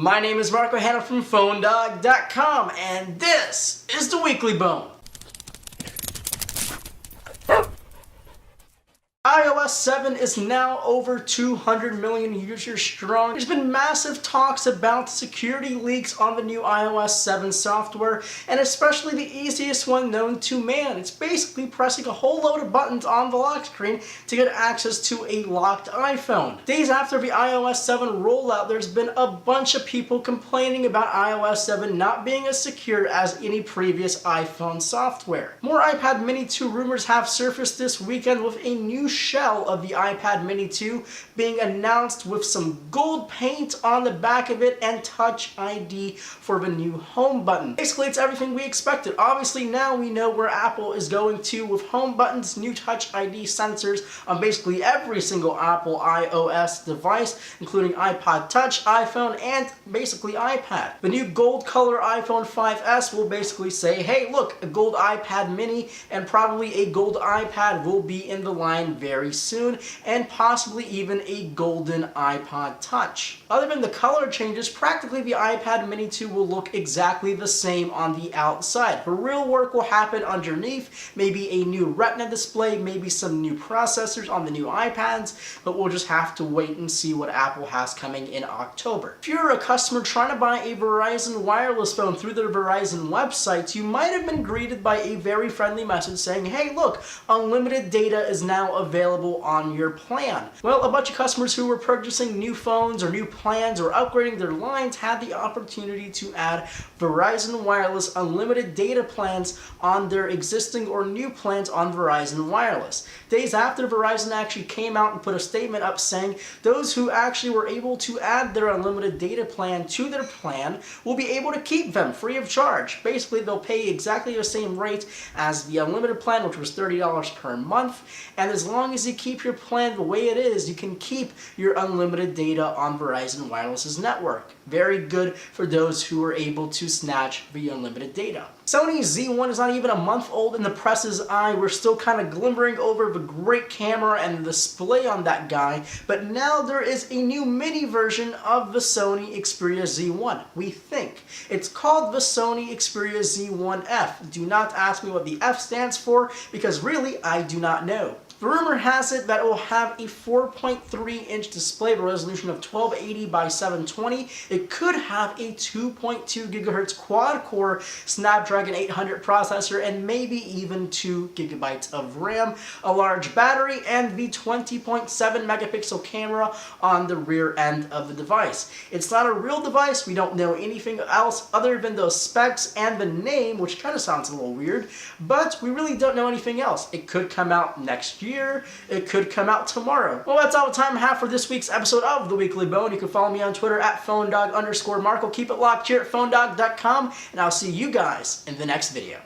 My name is Marco Hanna from PhoneDog.com, and this is the Weekly Bone. iOS 7 is now over 200 million users strong. There's been massive talks about security leaks on the new iOS 7 software, and especially the easiest one known to man. It's basically pressing a whole load of buttons on the lock screen to get access to a locked iPhone. Days after the iOS 7 rollout, there's been a bunch of people complaining about iOS 7 not being as secure as any previous iPhone software. More iPad Mini 2 rumors have surfaced this weekend, with a new shell of the iPad Mini 2 being announced with some gold paint on the back of it and Touch ID for the new home button. Basically, it's everything we expected. Obviously, now we know where Apple is going to with home buttons, new Touch ID sensors on basically every single Apple iOS device, including iPod Touch, iPhone, and basically iPad. The new gold color iPhone 5S will basically say, hey, look, a gold iPad Mini and probably a gold iPad will be in the line very soon, and possibly even a golden iPod Touch. Other than the color changes, practically the iPad Mini 2 will look exactly the same on the outside. The real work will happen underneath, maybe a new Retina display, maybe some new processors on the new iPads, but we'll just have to wait and see what Apple has coming in October. If you're a customer trying to buy a Verizon wireless phone through their Verizon website, you might have been greeted by a very friendly message saying, hey, look, unlimited data is now available on your plan. Well, a bunch of customers who were purchasing new phones or new plans or upgrading their lines had the opportunity to add Verizon Wireless unlimited data plans on their existing or new plans on Verizon Wireless. Days after, Verizon actually came out and put a statement up saying those who actually were able to add their unlimited data plan to their plan will be able to keep them free of charge. Basically, they'll pay exactly the same rate as the unlimited plan, which was $30 per month, and as long as you keep your plan the way it is, you can keep your unlimited data on Verizon Wireless's network. Very good for those who are able to snatch the unlimited data. Sony's Z1 is not even a month old in the press's eye. We're still kind of glimmering over the great camera and the display on that guy, but now there is a new mini version of the Sony Xperia Z1, we think. It's called the Sony Xperia Z1 F. Do not ask me what the F stands for, because really, I do not know. The rumor has it that it will have a 4.3-inch display, with a resolution of 1280 by 720. It could have a 2.2 gigahertz quad-core Snapdragon 800 processor and maybe even 2 gigabytes of RAM, a large battery, and the 20.7 megapixel camera on the rear end of the device. It's not a real device. We don't know anything else other than those specs and the name, which kind of sounds a little weird, but we really don't know anything else. It could come out next year. It could come out tomorrow. Well, that's all the time I have for this week's episode of The Weekly Bone. You can follow me on Twitter at PhoneDog_Marco. Keep it locked here at PhoneDog.com, and I'll see you guys in the next video.